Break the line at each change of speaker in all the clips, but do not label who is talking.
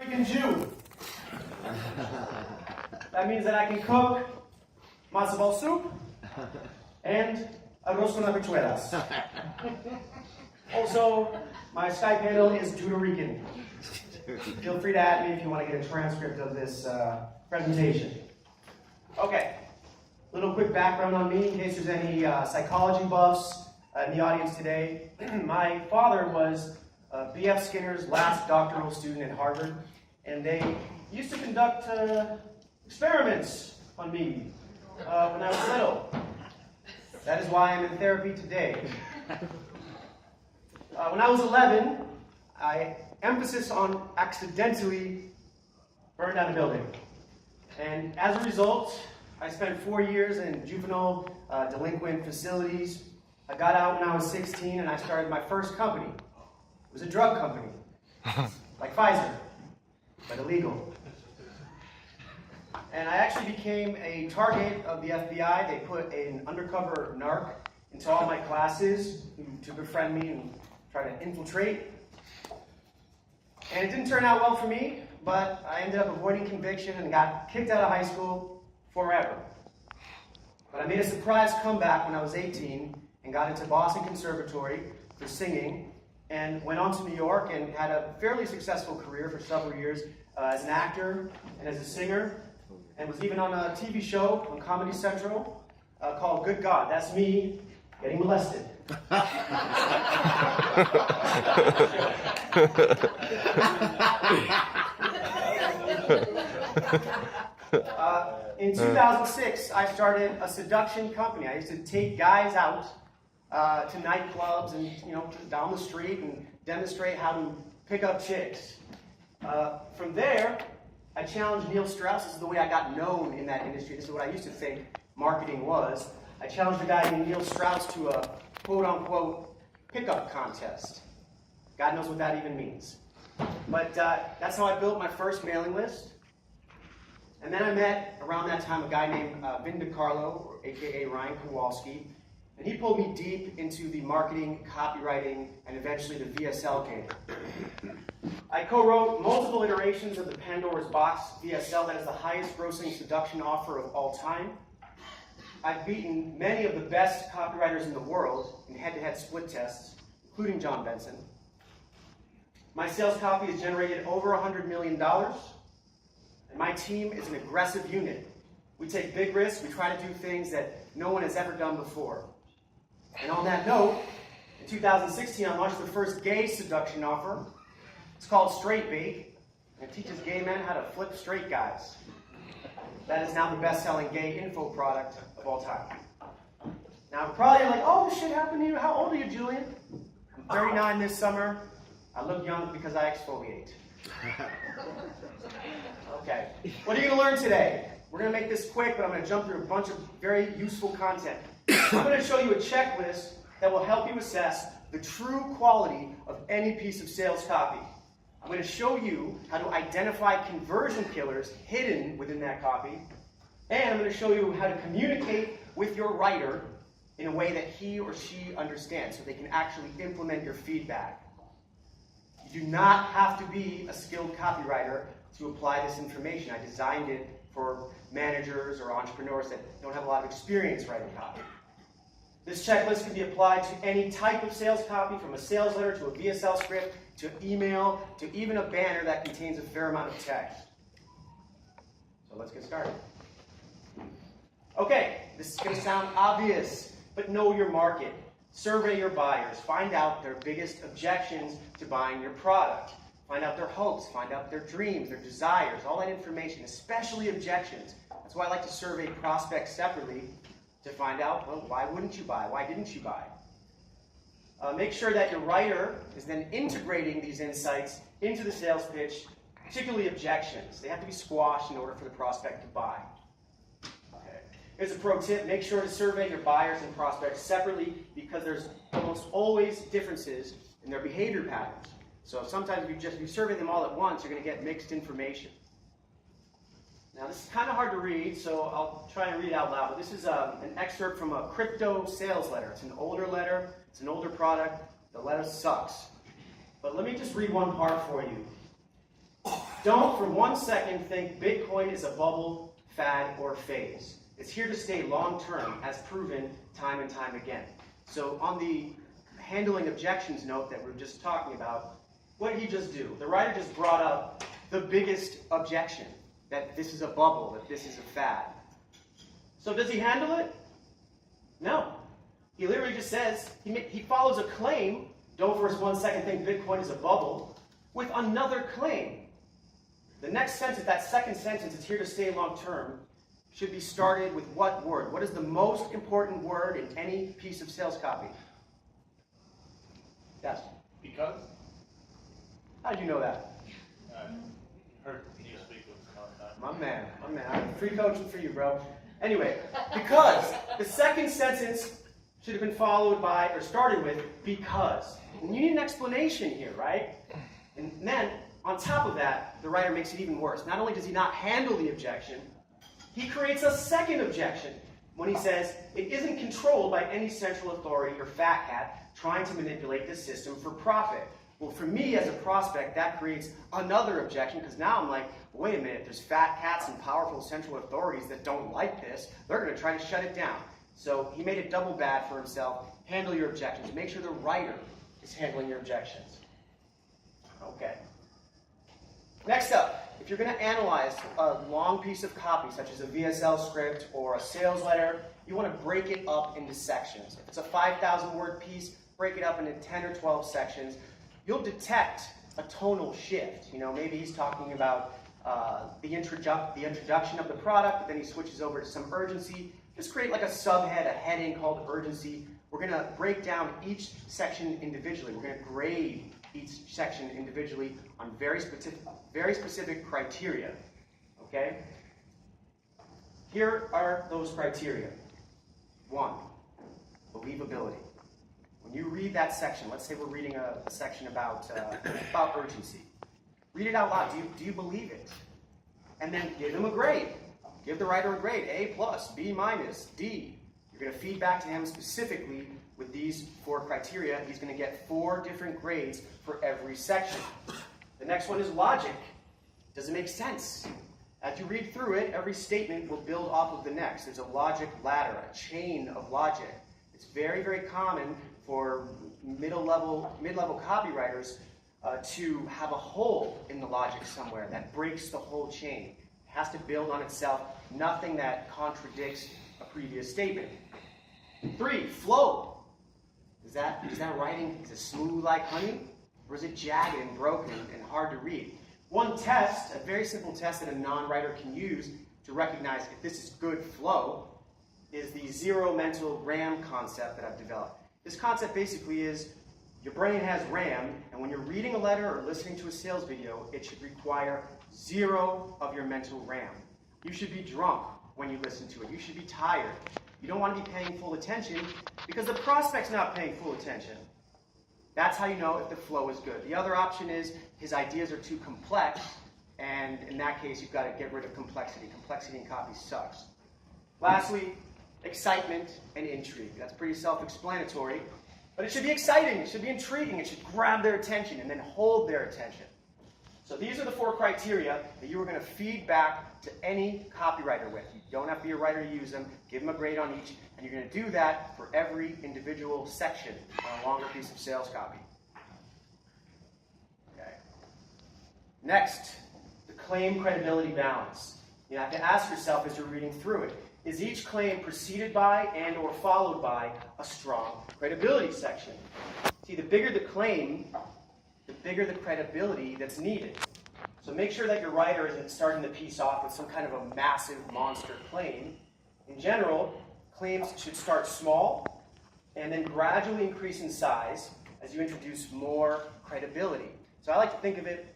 freaking Jew. That means that I can cook matzo ball soup and arroz con habichuelas. Also, my Skype handle is Judo Rican. Feel free to add me if you want to get a transcript of this presentation. Okay, little quick background on me in case there's any psychology buffs in the audience today. My father was B.F. Skinner's last doctoral student at Harvard, and they used to conduct experiments on me when I was little. That is why I'm in therapy today. When I was 11, emphasis on accidentally burned down a building. And as a result, I spent 4 years in juvenile delinquent facilities. I got out when I was 16 and I started my first company. It was a drug company, like Pfizer, but illegal. And I actually became a target of the FBI. They put an undercover narc into all my classes to befriend me and try to infiltrate. And it didn't turn out well for me, but I ended up avoiding conviction and got kicked out of high school forever. But I made a surprise comeback when I was 18 and got into Boston Conservatory for singing and went on to New York and had a fairly successful career for several years as an actor and as a singer, and was even on a TV show on Comedy Central called Good God. That's me getting molested. In 2006, I started a seduction company. I used to take guys out to nightclubs and down the street and demonstrate how to pick up chicks. From there, I challenged Neil Strauss. This is the way I got known in that industry. This is what I used to think marketing was. I challenged a guy named Neil Strauss to a quote-unquote pickup contest. God knows what that even means. But that's how I built my first mailing list. And then I met, around that time, a guy named Vin DiCarlo, a.k.a. Ryan Kowalski, and he pulled me deep into the marketing, copywriting, and eventually the VSL game. I co-wrote multiple iterations of the Pandora's Box VSL, that is the highest grossing seduction offer of all time. I've beaten many of the best copywriters in the world in head-to-head split tests, including John Benson. My sales copy has generated over $100 million, and my team is an aggressive unit. We take big risks, we try to do things that no one has ever done before. And on that note, in 2016, I launched the first gay seduction offer. It's called Straight Bait, and it teaches gay men how to flip straight guys. That is now the best-selling gay info product of all time. Now, probably like, oh, this shit happened to you. How old are you, Julian? I'm 39 this summer. I look young because I exfoliate. Okay, what are you going to learn today? We're going to make this quick, but I'm going to jump through a bunch of very useful content. I'm going to show you a checklist that will help you assess the true quality of any piece of sales copy. I'm going to show you how to identify conversion killers hidden within that copy, and I'm going to show you how to communicate with your writer in a way that he or she understands so they can actually implement your feedback. You do not have to be a skilled copywriter to apply this information. I designed it for managers or entrepreneurs that don't have a lot of experience writing copy. This checklist can be applied to any type of sales copy, from a sales letter to a VSL script, to email, to even a banner that contains a fair amount of text. So let's get started. Okay, this is going to sound obvious, but know your market. Survey your buyers. Find out their biggest objections to buying your product. Find out their hopes, find out their dreams, their desires, all that information, especially objections. That's why I like to survey prospects separately to find out, well, why wouldn't you buy? Why didn't you buy? Make sure that your writer is then integrating these insights into the sales pitch, particularly objections. They have to be squashed in order for the prospect to buy. Okay. Here's a pro tip. Make sure to survey your buyers and prospects separately because there's almost always differences in their behavior patterns. So sometimes if you survey them all at once, you're going to get mixed information. Now this is kind of hard to read, so I'll try and read it out loud. But this is an excerpt from a crypto sales letter. It's an older letter. It's an older product. The letter sucks. But let me just read one part for you. Don't for 1 second think Bitcoin is a bubble, fad, or phase. It's here to stay long-term, as proven time and time again. So on the handling objections note that we were just talking about, what did he just do? The writer just brought up the biggest objection, that this is a bubble, that this is a fad. So does he handle it? No. He literally just says, he follows a claim, don't for 1 second think Bitcoin is a bubble, with another claim. The next sentence, that second sentence, it's here to stay long term, should be started with what word? What is the most important word in any piece of sales copy? Yes?
Because?
How did you know that?
Heard you speak with some other time.
My man. I'm free coaching for you, bro. Anyway, because the second sentence should have been followed by, or started with, because. And you need an explanation here, right? And then, on top of that, the writer makes it even worse. Not only does he not handle the objection, he creates a second objection when he says, it isn't controlled by any central authority or fat cat trying to manipulate the system for profit. Well, for me as a prospect, that creates another objection, because now I'm like, wait a minute, there's fat cats and powerful central authorities that don't like this. They're going to try to shut it down. So he made it double bad for himself. Handle your objections. Make sure the writer is handling your objections. Okay. Next up, if you're going to analyze a long piece of copy, such as a VSL script or a sales letter, you want to break it up into sections. If it's a 5,000 word piece, break it up into 10 or 12 sections. You'll detect a tonal shift. You know, maybe he's talking about the introduction of the product, but then he switches over to some urgency. Just create like a subhead, a heading called urgency. We're going to break down each section individually. We're going to grade each section individually on very specific criteria. Okay? Here are those criteria. 1, believability. When you read that section, let's say we're reading a section about urgency. Read it out loud. Do you believe it? And then give him a grade. Give the writer a grade. A+, B-, D. You're going to feed back to him specifically with these 4 criteria. He's going to get 4 different grades for every section. The next one is logic. Does it make sense? As you read through it, every statement will build off of the next. There's a logic ladder, a chain of logic. It's very, very common for mid-level copywriters to have a hole in the logic somewhere that breaks the whole chain. It has to build on itself, nothing that contradicts a previous statement. 3, flow. Is that writing, is it smooth like honey? Or is it jagged and broken and hard to read? One test, a very simple test that a non-writer can use to recognize if this is good flow, is the zero mental RAM concept that I've developed. This concept basically is your brain has RAM, and when you're reading a letter or listening to a sales video, it should require 0 of your mental RAM. You should be drunk when you listen to it. You should be tired. You don't want to be paying full attention because the prospect's not paying full attention. That's how you know if the flow is good. The other option is his ideas are too complex, and in that case, you've got to get rid of complexity. Complexity in copy sucks. Lastly, excitement and intrigue. That's pretty self-explanatory, but it should be exciting, it should be intriguing, it should grab their attention and then hold their attention. So these are the 4 criteria that you are going to feed back to any copywriter with. You don't have to be a writer to use them. Give them a grade on each, and you're going to do that for every individual section on a longer piece of sales copy. Okay. Next, the claim credibility balance. You have to ask yourself as you're reading through it, is each claim preceded by and or followed by a strong credibility section? See, the bigger the claim, the bigger the credibility that's needed. So make sure that your writer isn't starting the piece off with some kind of a massive monster claim. In general, claims should start small and then gradually increase in size as you introduce more credibility. So I like to think of it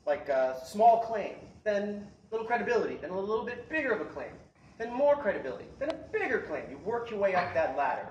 like a small claim, then little credibility, then a little bit bigger of a claim, then more credibility, then a bigger claim. You work your way up that ladder.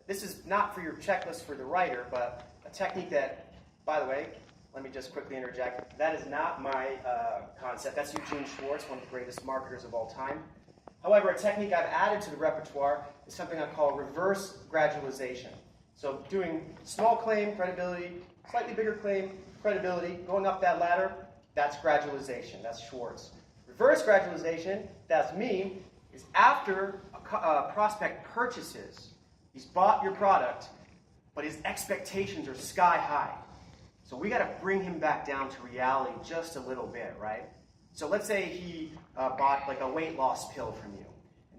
This is not for your checklist for the writer, but a technique that, by the way, let me just quickly interject, that is not my concept. That's Eugene Schwartz, one of the greatest marketers of all time. However, a technique I've added to the repertoire is something I call reverse gradualization. So doing small claim, credibility, slightly bigger claim, credibility, going up that ladder, That's gradualization. That's Schwartz. Reverse gradualization, that's me, is after a prospect purchases. He's bought your product, but his expectations are sky high. So we got to bring him back down to reality just a little bit, right? So let's say he bought like a weight loss pill from you.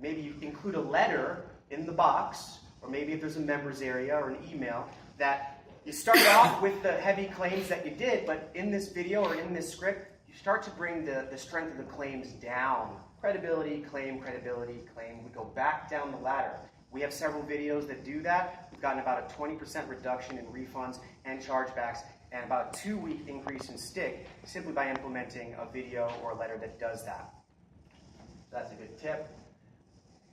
Maybe you include a letter in the box, or maybe if there's a members area or an email, that you start off with the heavy claims that you did, but in this video or in this script, you start to bring the strength of the claims down. Credibility, claim, we go back down the ladder. We have several videos that do that. We've gotten about a 20% reduction in refunds and chargebacks, and about a 2-week increase in stick simply by implementing a video or a letter that does that. That's a good tip.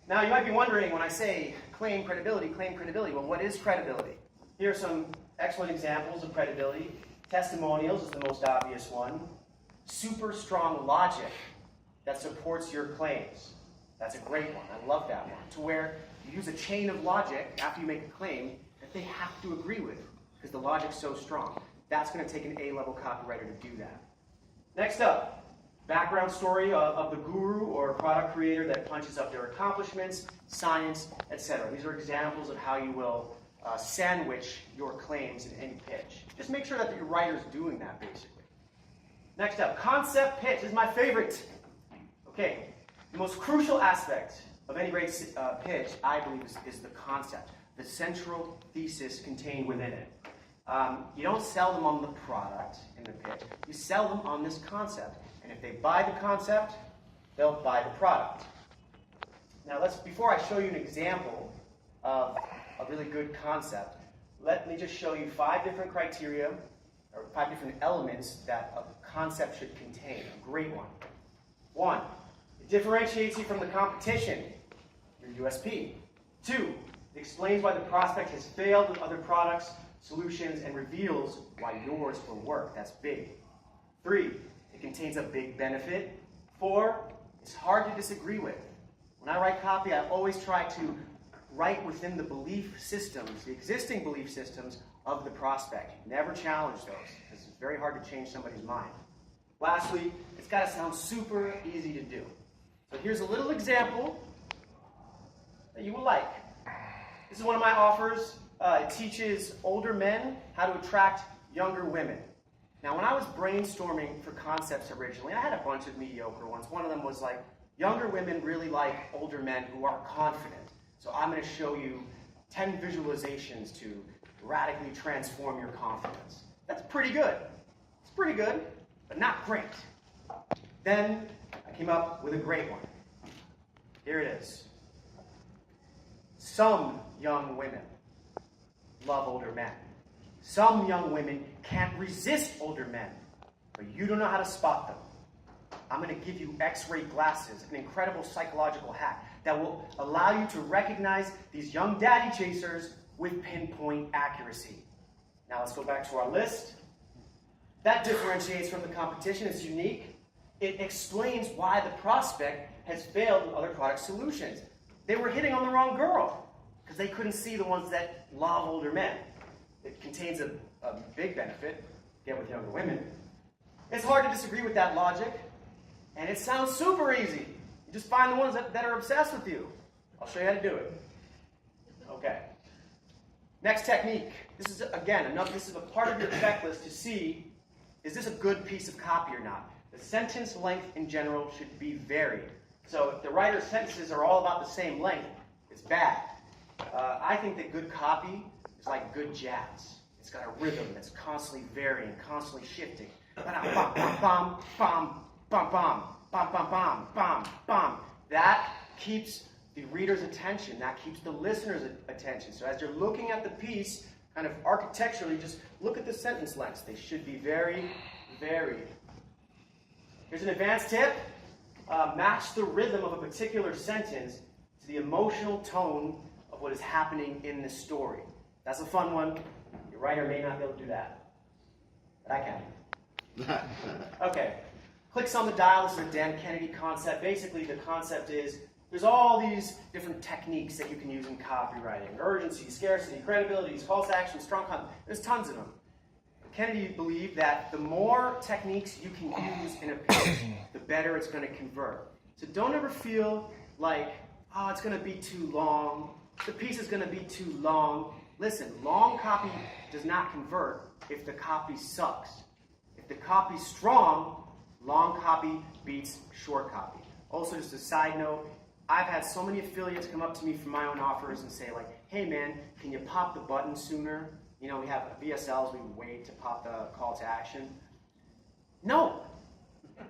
Now you might be wondering, when I say claim credibility, well, what is credibility? Here are some excellent examples of credibility. Testimonials is the most obvious one. Super strong logic that supports your claims. That's a great one. I love that one. To where you use a chain of logic after you make a claim that they have to agree with because the logic's so strong. That's going to take an A-level copywriter to do that. Next up, background story of the guru or product creator that punches up their accomplishments, science, etc. These are examples of how you will sandwich your claims in any pitch. Just make sure that your writer's doing that, basically. Next up, concept pitch is my favorite. Okay, the most crucial aspect of any great pitch, I believe, is the concept, the central thesis contained within it. You don't sell them on the product in the pitch. You sell them on this concept. And if they buy the concept, they'll buy the product. Now, before I show you an example of a really good concept, let me just show you 5 different criteria, or 5 different elements that a concept should contain. A great one. 1, it differentiates you from the competition, your USP. 2, it explains why the prospect has failed with other products, solutions, and reveals why yours will work. That's big. 3, it contains a big benefit. 4, it's hard to disagree with. When I write copy, I always try to write within the belief systems, the existing belief systems of the prospect. Never challenge those, because it's very hard to change somebody's mind. Lastly, it's got to sound super easy to do. So here's a little example that you will like. This is one of my offers. It teaches older men how to attract younger women. Now, when I was brainstorming for concepts originally, I had a bunch of mediocre ones. One of them was like, younger women really like older men who are confident. So I'm going to show you 10 visualizations to radically transform your confidence. That's pretty good. It's pretty good, but not great. Then I came up with a great one. Here it is. Some young women love older men. Some young women can't resist older men, but you don't know how to spot them. I'm going to give you X-ray glasses, an incredible psychological hack that will allow you to recognize these young daddy chasers with pinpoint accuracy. Now let's go back to our list. That differentiates from the competition. It's unique. It explains why the prospect has failed with other product solutions. They were hitting on the wrong girl because they couldn't see the ones that love older men. It contains a big benefit, get with younger women. It's hard to disagree with that logic, and it sounds super easy. You just find the ones that are obsessed with you. I'll show you how to do it. Okay. Next technique. This is, again, this is a part of your checklist to see, is this a good piece of copy or not? The sentence length in general should be varied. So if the writer's sentences are all about the same length, it's bad. I think that good copy is like good jazz. It's got a rhythm that's constantly varying, constantly shifting. Bam, bam, bam, bam, bam, bam, bam, bam, bam, bam. That keeps the reader's attention. That keeps the listener's attention. So as you're looking at the piece, kind of architecturally, just look at the sentence lengths. They should be very varied. Here's an advanced tip. Match the rhythm of a particular sentence to the emotional tone of what is happening in the story. That's a fun one. Your writer may not be able to do that, but I can. Okay. Clicks on the dial. This is a Dan Kennedy concept. Basically, the concept is there's all these different techniques that you can use in copywriting. Urgency, scarcity, credibility, calls to action, strong content. There's tons of them. The Kennedy believed that the more techniques you can use in a pitch, the better it's going to convert. So don't ever feel like, oh, it's going to be too long, the piece is going to be too long. Listen, long copy does not convert if the copy sucks. If the copy's strong, long copy beats short copy. Also, just a side note, I've had so many affiliates come up to me from my own offers and say like, hey man, can you pop the button sooner? You know, we have VSLs, we wait to pop the call to action. No,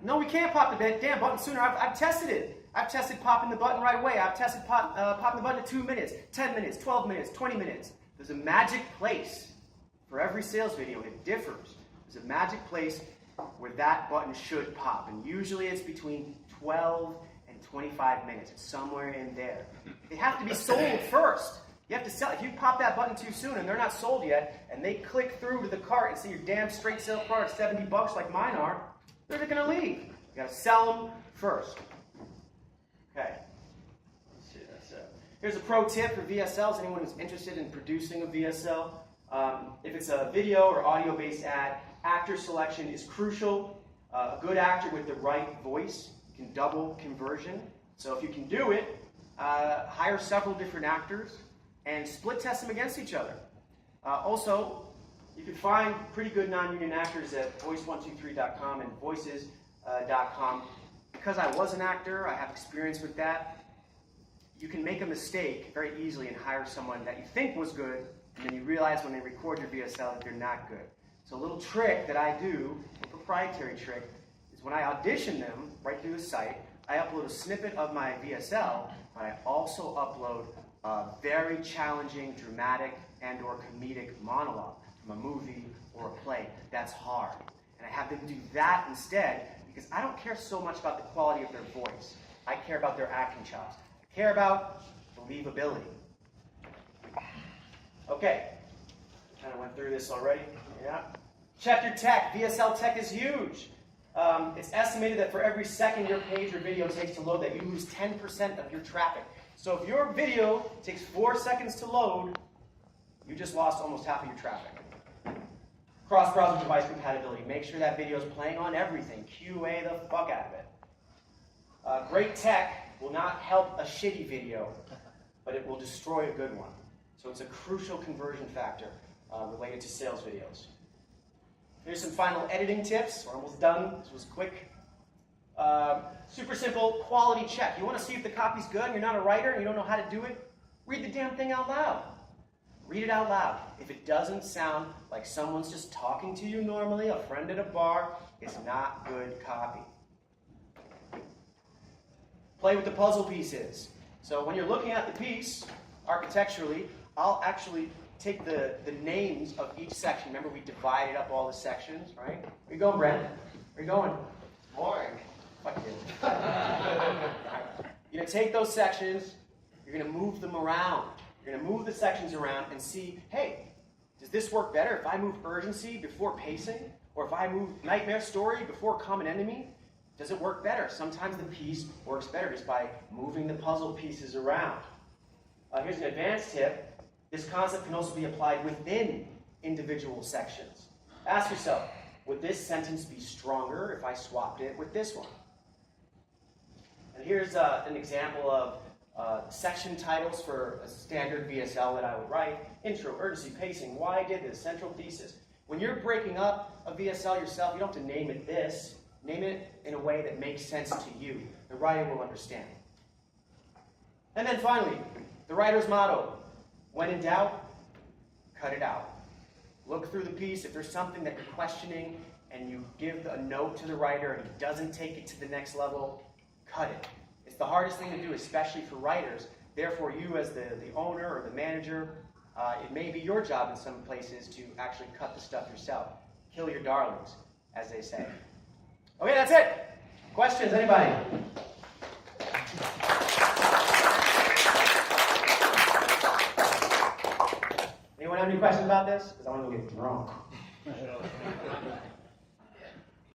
we can't pop the damn button sooner. I've tested it. I've tested popping the button right away. I've tested popping the button at 2 minutes, 10 minutes, 12 minutes, 20 minutes. There's a magic place for every sales video. It differs. There's a magic place where that button should pop. And usually it's between 12 and 25 minutes. It's somewhere in there. They have to be sold first. You have to sell. If you pop that button too soon and they're not sold yet, and they click through to the cart and see your damn straight sale product $70 like mine are, they're going to leave. You got to sell them first. Okay. Let's see. Here's a pro tip for VSLs. Anyone who's interested in producing a VSL, if it's a video or audio-based ad, actor selection is crucial. A good actor with the right voice can double conversion. So if you can do it, hire several different actors and split test them against each other. Also, you can find pretty good non-union actors at voice123.com and voices.com. Because I was an actor, I have experience with that. You can make a mistake very easily and hire someone that you think was good, and then you realize when they record your VSL that they're not good. So a little trick that I do, a proprietary trick, is when I audition them right through the site, I upload a snippet of my VSL, but I also upload a very challenging, dramatic, and or comedic monologue from a movie or a play. That's hard. And I have them do that instead because I don't care so much about the quality of their voice. I care about their acting chops. I care about believability. Okay. Kind of went through this already. Yeah. Check your tech. VSL tech is huge. It's estimated that for every second your page or video takes to load, that you lose 10% of your traffic. So if your video takes 4 seconds to load, you just lost almost half of your traffic. Cross-browser device compatibility. Make sure that video is playing on everything. QA the fuck out of it. Great tech will not help a shitty video, but it will destroy a good one. So it's a crucial conversion factor related to sales videos. Here's some final editing tips. We're almost done. This was quick. Super simple quality check. You want to see if the copy's good and you're not a writer and you don't know how to do it? Read the damn thing out loud. Read it out loud. If it doesn't sound like someone's just talking to you normally, a friend at a bar, it's not good copy. Play with the puzzle pieces. So when you're looking at the piece, architecturally, I'll actually take the names of each section. Remember, we divided up all the sections, right? Where you going, Brent? Where you going? It's boring. Fuck you. You're going to take those sections, you're going to move them around. You're going to move the sections around and see, hey, does this work better if I move urgency before pacing? Or if I move nightmare story before common enemy? Does it work better? Sometimes the piece works better just by moving the puzzle pieces around. Here's an advanced tip. This concept can also be applied within individual sections. Ask yourself, would this sentence be stronger if I swapped it with this one? And here's an example of section titles for a standard VSL that I would write. Intro, urgency, pacing, why I did this, central thesis. When you're breaking up a VSL yourself, you don't have to name it this. Name it in a way that makes sense to you. The writer will understand. And then finally, the writer's motto. When in doubt, cut it out. Look through the piece. If there's something that you're questioning and you give a note to the writer and he doesn't take it to the next level, cut it. It's the hardest thing to do, especially for writers. Therefore, you as the owner or the manager, it may be your job in some places to actually cut the stuff yourself. Kill your darlings, as they say. Okay, that's it. Questions, anybody? Anyone have any questions about this? Because I want to go get drunk.